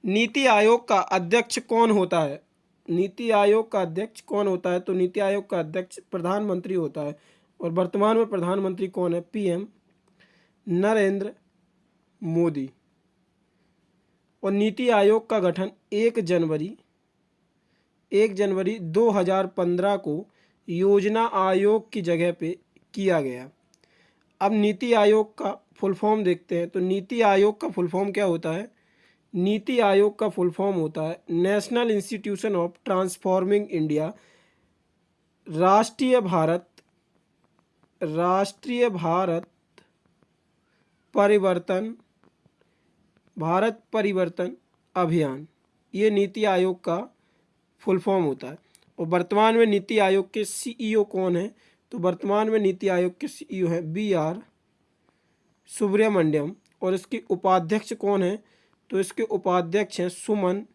नीति आयोग का अध्यक्ष कौन होता है? नीति आयोग का अध्यक्ष कौन होता है? तो नीति आयोग का अध्यक्ष प्रधानमंत्री होता है। और वर्तमान में प्रधानमंत्री कौन है? पीएम नरेंद्र मोदी। और नीति आयोग का गठन 1 जनवरी 2015 को योजना आयोग की जगह पे किया गया। अब नीति आयोग का फुल फॉर्म देखते हैं। तो नीति आयोग का फुल फॉर्म क्या होता है? नीति आयोग का फुल फॉर्म होता है national institution of transforming India, राष्ट्रीय भारत परिवर्तन अभियान। ये नीति आयोग का फुल फॉर्म होता है। और वर्तमान में नीति आयोग के सीईओ कौन है? तो वर्तमान में नीति आयोग के सीईओ हैं BR सुब्रमण्यम। और इसके उपाध्यक्ष कौन है? तो इसके उपाध्यक्ष हैं सुमन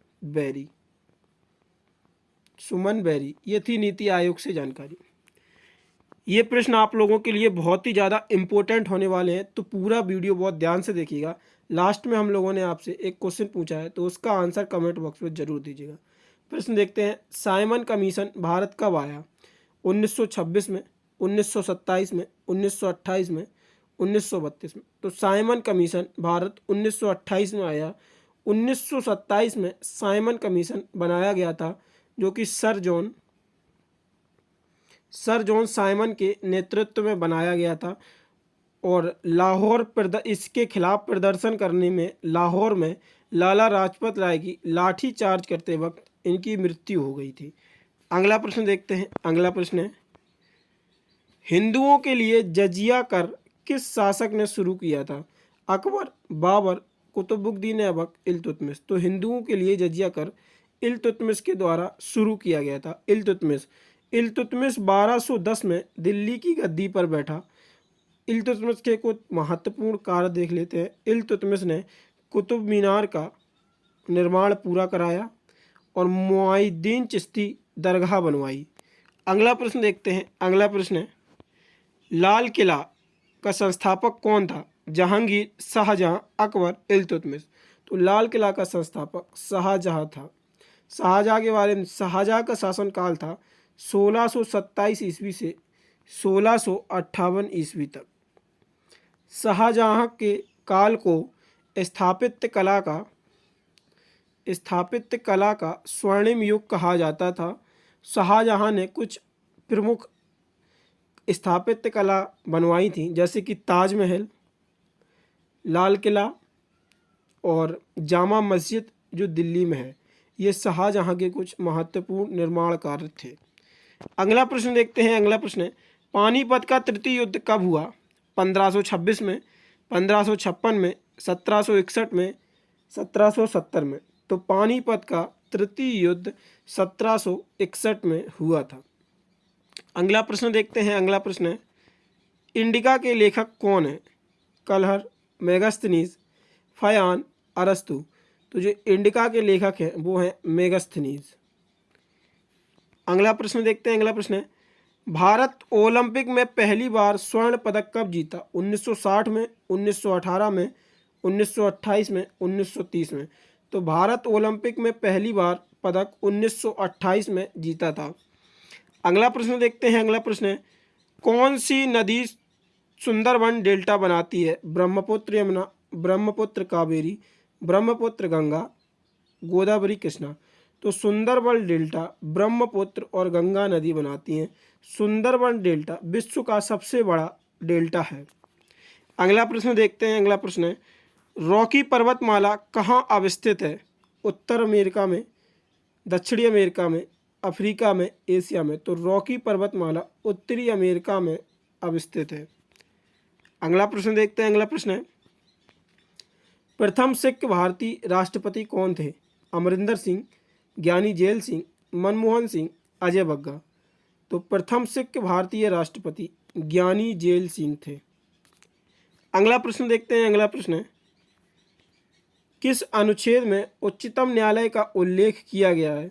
बेरी। ये थी नीति आयोग से जानकारी। ये प्रश्न आप लोगों के लिए बहुत ही ज़्यादा इम्पोर्टेंट होने वाले हैं, तो पूरा वीडियो बहुत ध्यान से देखिएगा। लास्ट में हम लोगों ने आपसे एक क्वेश्चन पूछा है, तो उसका आंसर कमेंट बॉक्स में जरूर दीजिएगा। प्रश्न देखते हैं, साइमन कमीशन भारत कब आया? 1926 में, 1927 में, 1928 में, 1932 में। तो साइमन कमीशन भारत 1928 में आया। 1927 में साइमन कमीशन बनाया गया था, जो कि सर जॉन साइमन के नेतृत्व में बनाया गया था। और इसके खिलाफ प्रदर्शन करने में लाहौर में लाला लाजपत राय की लाठी चार्ज करते वक्त इनकी मृत्यु हो गई थी। अगला प्रश्न देखते हैं। अगला प्रश्न है, हिंदुओं के लिए जजिया कर किस शासक ने शुरू किया था? अकबर, बाबर, कुतुबुद्दीन ऐबक, इल्तुतमिश। तो हिंदुओं के लिए जजिया कर इल्तुतमिश के द्वारा शुरू किया गया था। इल्तुतमिश 1210 में दिल्ली की गद्दी पर बैठा। इल्तुतमिश के कुछ महत्वपूर्ण कार्य देख लेते हैं। इल्तुतमिश ने कुतुब मीनार का निर्माण पूरा कराया और मुइनुद्दीन चिश्ती दरगाह बनवाई। अगला प्रश्न देखते हैं। अगला प्रश्न है, लाल किला का संस्थापक कौन था? जहांगीर, शाहजहां, अकबर, इल्तुतमिश। तो लाल किला का संस्थापक शाहजहां था। शाहजहां के बारे में, शाहजहां का शासनकाल था 1627 ईस्वी से 1658 ईस्वी तक। शाहजहां के काल को स्थापत्य कला का स्वर्णिम युग कहा जाता था। शाहजहां ने कुछ प्रमुख स्थापत्य कला बनवाई थी, जैसे कि ताजमहल, लाल किला और जामा मस्जिद जो दिल्ली में है। ये शाहजहां के कुछ महत्वपूर्ण निर्माण कार्य थे। अगला प्रश्न देखते हैं। अगला प्रश्न है, पानीपत का तृतीय युद्ध कब हुआ? 1526 में, 1556 में, 1761 में, 1770 में। तो पानीपत का तृतीय युद्ध 1761 में हुआ था। अगला प्रश्न देखते हैं। अगला प्रश्न है, इंडिका के लेखक कौन है? कलहर, मेगास्थनीज, फयान, अरस्तु। तो जो इंडिका के लेखक हैं वो हैं मेगास्थनीज। अगला प्रश्न देखते हैं। अगला प्रश्न है, भारत ओलंपिक में पहली बार स्वर्ण पदक कब जीता? 1960 में, 1918 में, 1928 में, 1930 में। तो भारत ओलंपिक में पहली बार पदक 1928 में जीता था। अगला प्रश्न देखते हैं। अगला प्रश्न है, कौन सी नदी सुंदरबन डेल्टा बनाती है? ब्रह्मपुत्र यमुना, ब्रह्मपुत्र कावेरी, ब्रह्मपुत्र गंगा, गोदावरी कृष्णा। तो सुंदरबन डेल्टा ब्रह्मपुत्र और गंगा नदी बनाती हैं। सुंदरबन डेल्टा विश्व का सबसे बड़ा डेल्टा है। अगला प्रश्न देखते हैं। अगला प्रश्न है, रॉकी पर्वतमाला कहाँ अवस्थित है? उत्तर अमेरिका में, दक्षिणी अमेरिका में, अफ्रीका में, एशिया में। तो रॉकी पर्वतमाला उत्तरी अमेरिका में अवस्थित है। अगला प्रश्न देखते हैं। अगला प्रश्न है, प्रथम सिख भारतीय राष्ट्रपति कौन थे? अमरिंदर सिंह, ज्ञानी जेल सिंह, मनमोहन सिंह, अजय बग्गा। तो प्रथम सिख भारतीय राष्ट्रपति ज्ञानी जेल सिंह थे। अगला प्रश्न देखते हैं। अगला प्रश्न है, किस अनुच्छेद में उच्चतम न्यायालय का उल्लेख किया गया है?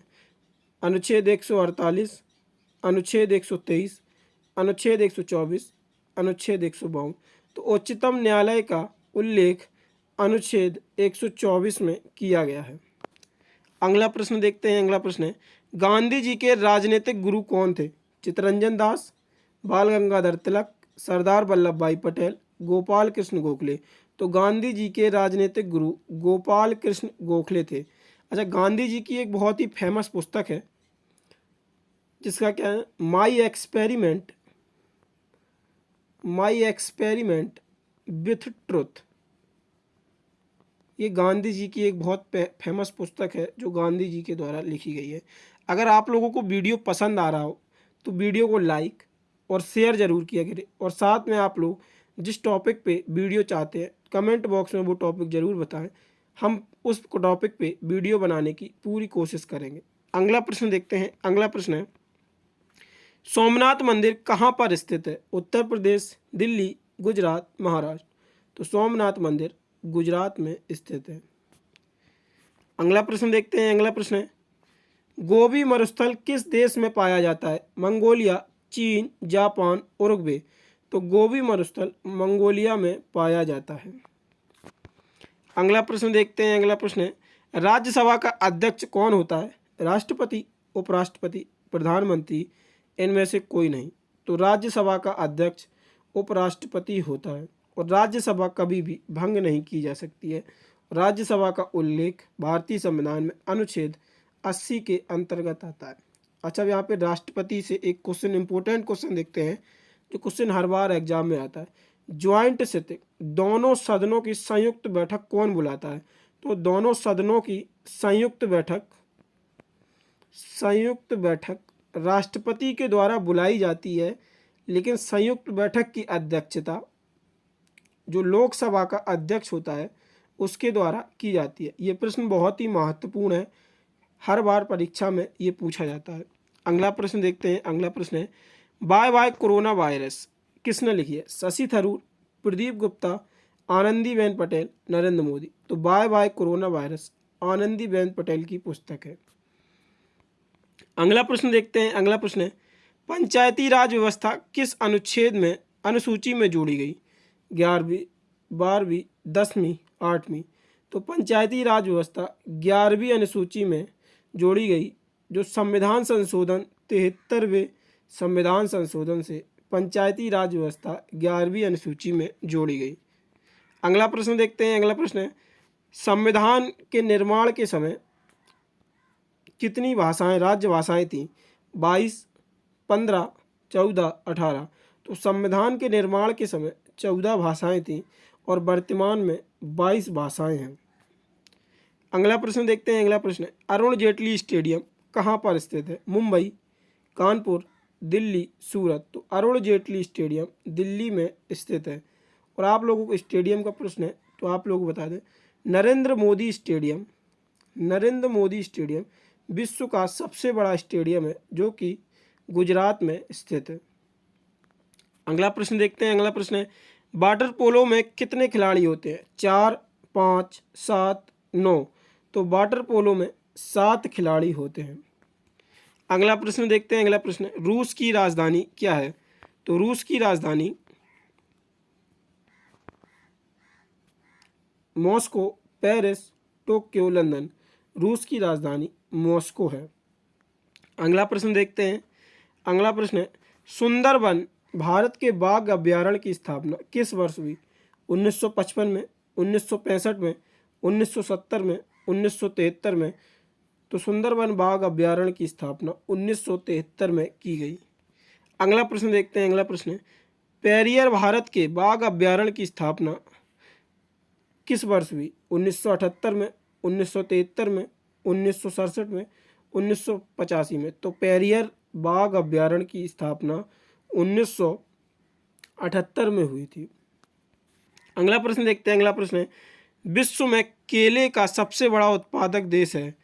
अनुच्छेद 148, अनुच्छेद 123, अनुच्छेद 124, अनुच्छेद 152। तो उच्चतम न्यायालय का उल्लेख अनुच्छेद 124 में किया गया है। अगला प्रश्न देखते हैं। अगला प्रश्न है, गांधी जी के राजनीतिक गुरु कौन थे? चित्तरंजन दास, बाल गंगाधर तिलक, सरदार वल्लभ भाई पटेल, गोपाल कृष्ण गोखले। तो गांधी जी के राजनीतिक गुरु गोपाल कृष्ण गोखले थे। अच्छा, गांधी जी की एक बहुत ही फेमस पुस्तक है जिसका क्या है, माई एक्सपेरिमेंट विथ ट्रुथ। ये गांधी जी की एक बहुत फेमस पुस्तक है जो गांधी जी के द्वारा लिखी गई है। अगर आप लोगों को वीडियो पसंद आ रहा हो तो वीडियो को लाइक और शेयर ज़रूर किया करें, और साथ में आप लोग जिस टॉपिक पे वीडियो चाहते हैं कमेंट बॉक्स में वो टॉपिक ज़रूर बताएं। हम उस टॉपिक पे वीडियो बनाने की पूरी कोशिश करेंगे। अगला प्रश्न देखते हैं। अगला प्रश्न है, सोमनाथ मंदिर कहाँ पर स्थित है? उत्तर प्रदेश, दिल्ली, गुजरात, महाराष्ट्र। तो सोमनाथ मंदिर गुजरात में स्थित है। अगला प्रश्न देखते हैं। अगला प्रश्न है, गोबी मरुस्थल किस देश में पाया जाता है? मंगोलिया, चीन, जापान, उरुग्वे। तो गोबी मरुस्थल मंगोलिया में पाया जाता है। अगला प्रश्न देखते हैं। अगला प्रश्न है, राज्यसभा का अध्यक्ष कौन होता है? राष्ट्रपति, उपराष्ट्रपति, प्रधानमंत्री, इनमें से कोई नहीं। तो राज्यसभा का अध्यक्ष उपराष्ट्रपति होता है, और राज्यसभा कभी भी भंग नहीं की जा सकती है। राज्यसभा का उल्लेख भारतीय संविधान में अनुच्छेद 80 के अंतर्गत आता है। अच्छा, अब यहाँ पे राष्ट्रपति से एक क्वेश्चन, इंपॉर्टेंट क्वेश्चन देखते हैं जो क्वेश्चन हर बार एग्जाम में आता है। ज्वाइंट सिटिंग, दोनों सदनों की संयुक्त बैठक कौन बुलाता है? तो दोनों सदनों की संयुक्त बैठक राष्ट्रपति के द्वारा बुलाई जाती है, लेकिन संयुक्त बैठक की अध्यक्षता जो लोकसभा का अध्यक्ष होता है उसके द्वारा की जाती है। ये प्रश्न बहुत ही महत्वपूर्ण है, हर बार परीक्षा में ये पूछा जाता है। अगला प्रश्न देखते हैं। अगला प्रश्न है, बाय बाय कोरोना वायरस किसने लिखी है? शशि थरूर, प्रदीप गुप्ता, आनंदीबेन पटेल, नरेंद्र मोदी। तो bye bye corona virus Anandiben Patel की पुस्तक है। अगला प्रश्न देखते हैं। अगला प्रश्न है, पंचायती राज व्यवस्था किस अनुच्छेद में अनुसूची में जोड़ी गई? 11वीं, 12वीं, 10वीं, 8वीं। तो पंचायती राज व्यवस्था 11वीं अनुसूची में जोड़ी गई, जो संविधान संशोधन 73वें संविधान संशोधन से पंचायती राज व्यवस्था 11वीं अनुसूची में जोड़ी गई। अगला प्रश्न देखते हैं। अगला प्रश्न है, संविधान के निर्माण के समय कितनी भाषाएं, राज्य भाषाएं थीं? 22, 15, 14, 18। तो संविधान के निर्माण के समय 14 भाषाएं थीं और वर्तमान में 22 भाषाएं हैं। अगला प्रश्न देखते हैं। अगला प्रश्न है, अरुण जेटली स्टेडियम कहाँ पर स्थित है? मुंबई, कानपुर, दिल्ली, सूरत। तो अरुण जेटली स्टेडियम दिल्ली में स्थित है। और आप लोगों को स्टेडियम का प्रश्न है तो आप लोग बता दें, नरेंद्र मोदी स्टेडियम विश्व का सबसे बड़ा स्टेडियम है जो कि गुजरात में स्थित है। अगला प्रश्न देखते हैं। अगला प्रश्न है, वाटर पोलो में कितने खिलाड़ी होते हैं? 4, 5, 7, 9। तो वाटर पोलो में 7 खिलाड़ी होते हैं। अगला प्रश्न देखते हैं। अगला प्रश्न, रूस की राजधानी क्या है? तो रूस की राजधानी मॉस्को, पेरिस, टोक्यो, लंदन। रूस की राजधानी मॉस्को है। अगला प्रश्न देखते हैं। अगला प्रश्न है, सुंदरबन भारत के बाघ अभ्यारण्य की स्थापना किस वर्ष हुई? 1955 में, 1965 में, 1970 में, 1973 में। तो सुंदरबन बाघ अभ्यारण्य की स्थापना 1973 में की गई। अगला प्रश्न देखते हैं। अगला प्रश्न है, पेरियर भारत के बाघ अभ्यारण्य की स्थापना किस वर्ष हुई? 1978 में, 1973 में, 1967 में, 1985 में। तो पेरियर बाघ अभ्यारण्य की स्थापना 1978 में हुई थी। अगला प्रश्न देखते हैं। अगला प्रश्न है, विश्व में केले का सबसे बड़ा उत्पादक देश है?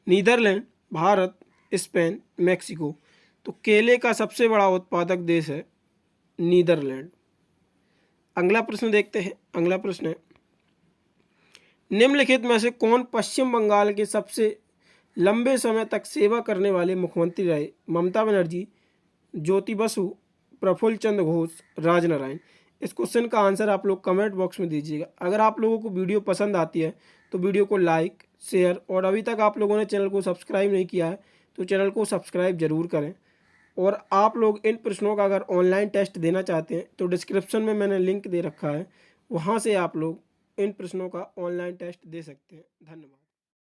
Netherland, Bharat, Spain, Mexico. तो केले का सबसे बड़ा उत्पादक देश है नीदरलैंड। अगला प्रश्न देखते हैं। अगला प्रश्न है, निम्नलिखित में से कौन पश्चिम बंगाल के सबसे लंबे समय तक सेवा करने वाले मुख्यमंत्री रहे? ममता बनर्जी, ज्योति बसु, प्रफुल्ल चंद्र घोष, राजनारायण। इस क्वेश्चन का आंसर आप लोग कमेंट बॉक्स में दीजिएगा। अगर आप लोगों को वीडियो पसंद आती है तो वीडियो को लाइक, शेयर, और अभी तक आप लोगों ने चैनल को सब्सक्राइब नहीं किया है तो चैनल को सब्सक्राइब ज़रूर करें। और आप लोग इन प्रश्नों का अगर ऑनलाइन टेस्ट देना चाहते हैं तो डिस्क्रिप्शन में मैंने लिंक दे रखा है, वहाँ से आप लोग इन प्रश्नों का ऑनलाइन टेस्ट दे सकते हैं। धन्यवाद।